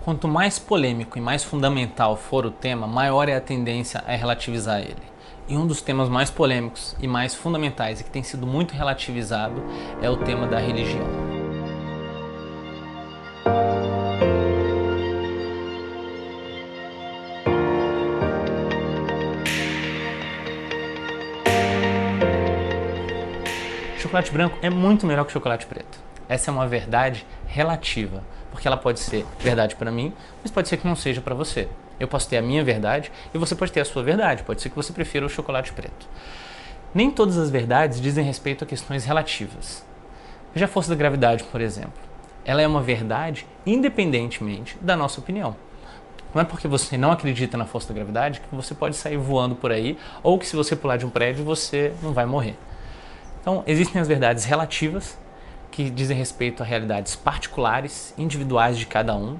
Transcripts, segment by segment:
Quanto mais polêmico e mais fundamental for o tema, maior é a tendência a relativizar ele. E um dos temas mais polêmicos e mais fundamentais e que tem sido muito relativizado é o tema da religião. Chocolate branco é muito melhor que chocolate preto. Essa é uma verdade relativa, porque ela pode ser verdade para mim, mas pode ser que não seja para você. Eu posso ter a minha verdade e você pode ter a sua verdade. Pode ser que você prefira o chocolate preto. Nem todas as verdades dizem respeito a questões relativas. Veja a força da gravidade, por exemplo. Ela é uma verdade independentemente da nossa opinião. Não é porque você não acredita na força da gravidade que você pode sair voando por aí, ou que se você pular de um prédio você não vai morrer. Então, existem as verdades relativas, que dizem respeito a realidades particulares, individuais de cada um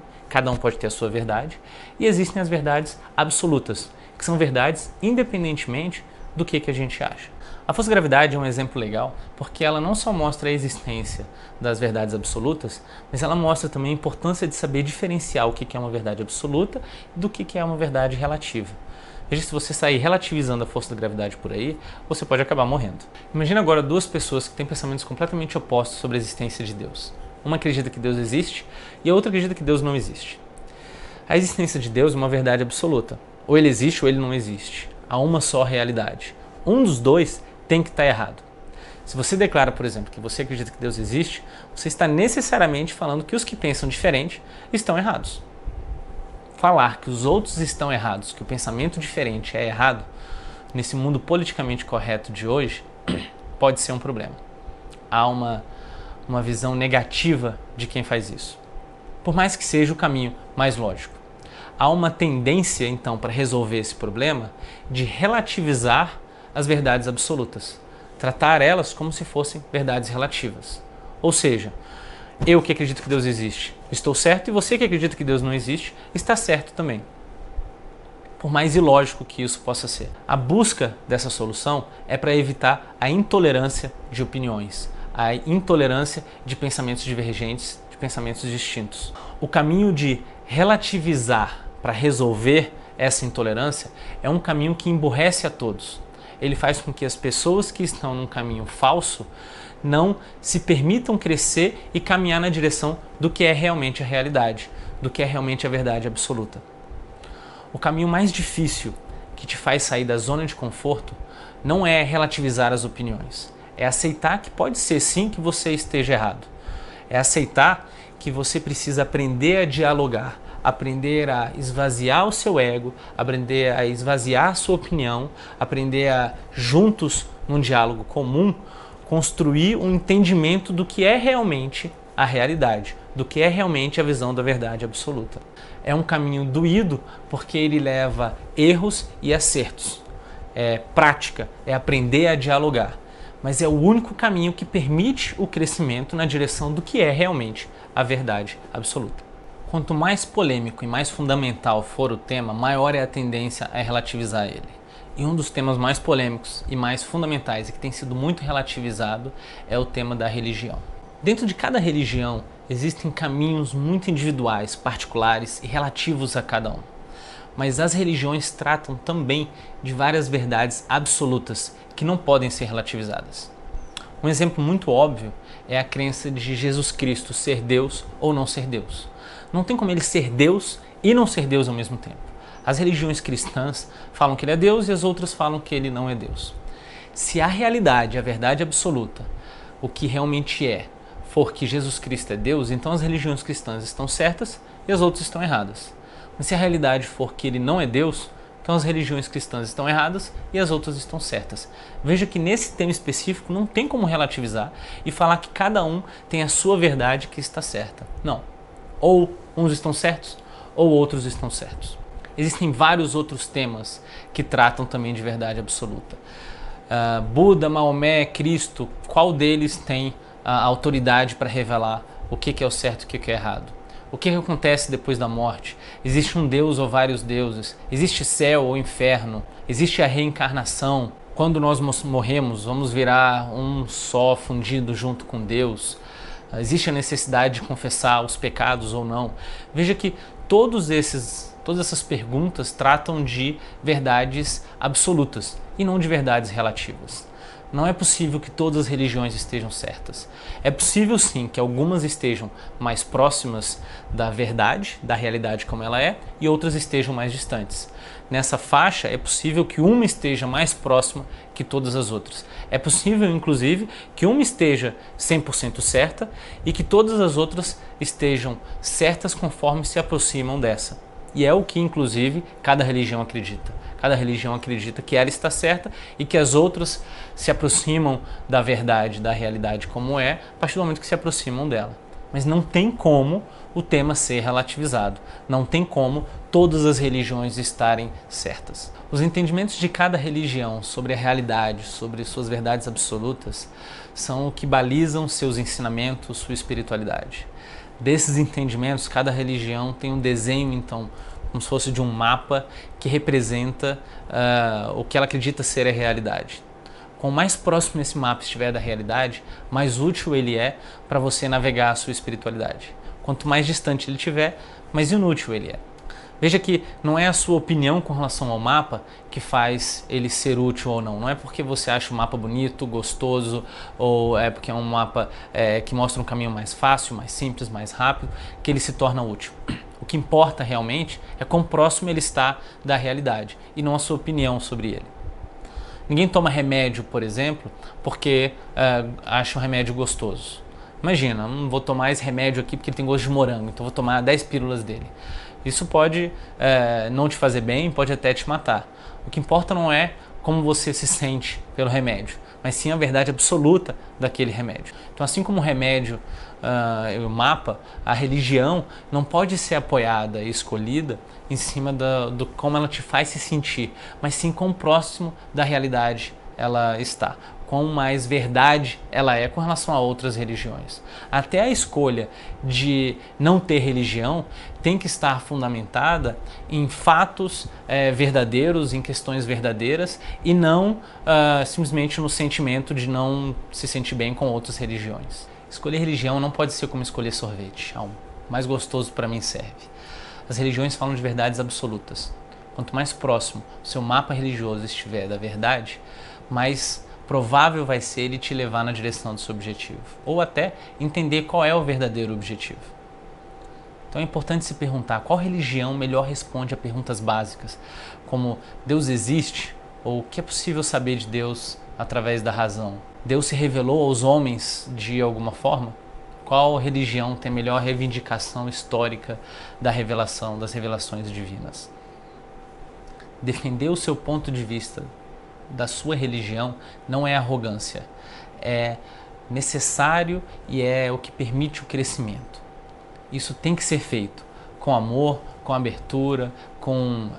pode ter a sua verdade, e existem as verdades absolutas, que são verdades independentemente do que a gente acha. A força da gravidade é um exemplo legal, porque ela não só mostra a existência das verdades absolutas, mas ela mostra também a importância de saber diferenciar o que é uma verdade absoluta do que é uma verdade relativa. Veja, se você sair relativizando a força da gravidade por aí, você pode acabar morrendo. Imagina agora duas pessoas que têm pensamentos completamente opostos sobre a existência de Deus. Uma acredita que Deus existe e a outra acredita que Deus não existe. A existência de Deus é uma verdade absoluta. Ou ele existe ou ele não existe. Há uma só realidade. Um dos dois tem que estar errado. Se você declara, por exemplo, que você acredita que Deus existe, você está necessariamente falando que os que pensam diferente estão errados. Falar que os outros estão errados, que o pensamento diferente é errado, nesse mundo politicamente correto de hoje, pode ser um problema. Há uma visão negativa de quem faz isso, por mais que seja o caminho mais lógico. Há uma tendência, então, para resolver esse problema, de relativizar as verdades absolutas, tratar elas como se fossem verdades relativas. Ou seja, eu que acredito que Deus existe, estou certo, e você que acredita que Deus não existe, está certo também. Por mais ilógico que isso possa ser. A busca dessa solução é para evitar a intolerância de opiniões, a intolerância de pensamentos divergentes, de pensamentos distintos. O caminho de relativizar para resolver essa intolerância é um caminho que emburrece a todos. Ele faz com que as pessoas que estão num caminho falso não se permitam crescer e caminhar na direção do que é realmente a realidade, do que é realmente a verdade absoluta. O caminho mais difícil que te faz sair da zona de conforto não é relativizar as opiniões, é aceitar que pode ser sim que você esteja errado, é aceitar que você precisa aprender a dialogar, aprender a esvaziar o seu ego, aprender a esvaziar a sua opinião, aprender a, juntos, num diálogo comum, construir um entendimento do que é realmente a realidade, do que é realmente a visão da verdade absoluta. É um caminho doído porque ele leva erros e acertos. É prática, é aprender a dialogar. Mas é o único caminho que permite o crescimento na direção do que é realmente a verdade absoluta. Quanto mais polêmico e mais fundamental for o tema, maior é a tendência a relativizar ele. E um dos temas mais polêmicos e mais fundamentais e que tem sido muito relativizado é o tema da religião. Dentro de cada religião existem caminhos muito individuais, particulares e relativos a cada um. Mas as religiões tratam também de várias verdades absolutas que não podem ser relativizadas. Um exemplo muito óbvio é a crença de Jesus Cristo ser Deus ou não ser Deus. Não tem como ele ser Deus e não ser Deus ao mesmo tempo. As religiões cristãs falam que ele é Deus e as outras falam que ele não é Deus. Se a realidade, a verdade absoluta, o que realmente é, for que Jesus Cristo é Deus, então as religiões cristãs estão certas e as outras estão erradas. Mas se a realidade for que ele não é Deus, então as religiões cristãs estão erradas e as outras estão certas. Veja que nesse tema específico não tem como relativizar e falar que cada um tem a sua verdade que está certa. Não. Ou uns estão certos ou outros estão certos. Existem vários outros temas que tratam também de verdade absoluta. Buda, Maomé, Cristo, qual deles tem a autoridade para revelar o que é o certo e o que é errado? O que acontece depois da morte? Existe um Deus ou vários deuses? Existe céu ou inferno? Existe a reencarnação? Quando nós morremos, vamos virar um só fundido junto com Deus? Existe a necessidade de confessar os pecados ou não? Veja que todas essas perguntas tratam de verdades absolutas e não de verdades relativas. Não é possível que todas as religiões estejam certas. É possível sim que algumas estejam mais próximas da verdade, da realidade como ela é, e outras estejam mais distantes. Nessa faixa é possível que uma esteja mais próxima que todas as outras. É possível, inclusive, que uma esteja 100% certa e que todas as outras estejam certas conforme se aproximam dessa. E é o que, inclusive, cada religião acredita. Cada religião acredita que ela está certa e que as outras se aproximam da verdade, da realidade como é, a partir do momento que se aproximam dela. Mas não tem como o tema ser relativizado. Não tem como todas as religiões estarem certas. Os entendimentos de cada religião sobre a realidade, sobre suas verdades absolutas, são o que balizam seus ensinamentos, sua espiritualidade. Desses entendimentos, cada religião tem um desenho, então, como se fosse de um mapa que representa o que ela acredita ser a realidade. Quanto mais próximo esse mapa estiver da realidade, mais útil ele é para você navegar a sua espiritualidade. Quanto mais distante ele estiver, mais inútil ele é. Veja que não é a sua opinião com relação ao mapa que faz ele ser útil ou não. Não é porque você acha o mapa bonito, gostoso, ou é porque é um mapa que mostra um caminho mais fácil, mais simples, mais rápido, que ele se torna útil. O que importa realmente é quão próximo ele está da realidade e não a sua opinião sobre ele. Ninguém toma remédio, por exemplo, porque acha um remédio gostoso. Imagina, não vou tomar esse remédio aqui porque ele tem gosto de morango, então vou tomar 10 pílulas dele. Isso pode não te fazer bem, pode até te matar. O que importa não é como você se sente pelo remédio, mas sim a verdade absoluta daquele remédio. Então, assim como o remédio, o mapa, a religião não pode ser apoiada e escolhida em cima do como ela te faz se sentir, mas sim quão próximo da realidade ela está, quão mais verdade ela é com relação a outras religiões. Até a escolha de não ter religião tem que estar fundamentada em fatos verdadeiros, em questões verdadeiras e não simplesmente no sentimento de não se sentir bem com outras religiões. Escolher religião não pode ser como escolher sorvete. O mais gostoso para mim serve. As religiões falam de verdades absolutas. Quanto mais próximo o seu mapa religioso estiver da verdade, mais provável vai ser ele te levar na direção do seu objetivo. Ou até entender qual é o verdadeiro objetivo. Então é importante se perguntar qual religião melhor responde a perguntas básicas, como Deus existe? Ou o que é possível saber de Deus através da razão? Deus se revelou aos homens de alguma forma? Qual religião tem a melhor reivindicação histórica da revelação, das revelações divinas? Defender o seu ponto de vista da sua religião não é arrogância, é necessário e é o que permite o crescimento. Isso tem que ser feito com amor, com abertura, com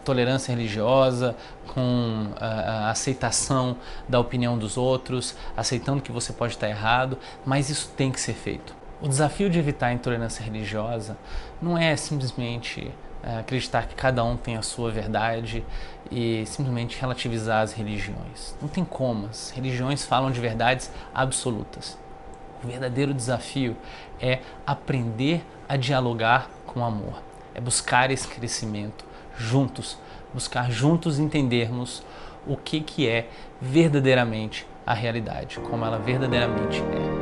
tolerância religiosa, com a aceitação da opinião dos outros, aceitando que você pode estar errado, mas isso tem que ser feito. O desafio de evitar a intolerância religiosa não é simplesmente acreditar que cada um tem a sua verdade e simplesmente relativizar as religiões. Não tem como, as religiões falam de verdades absolutas. O verdadeiro desafio é aprender a dialogar com amor, é buscar esse crescimento juntos, buscar juntos entendermos o que é verdadeiramente a realidade, como ela verdadeiramente é.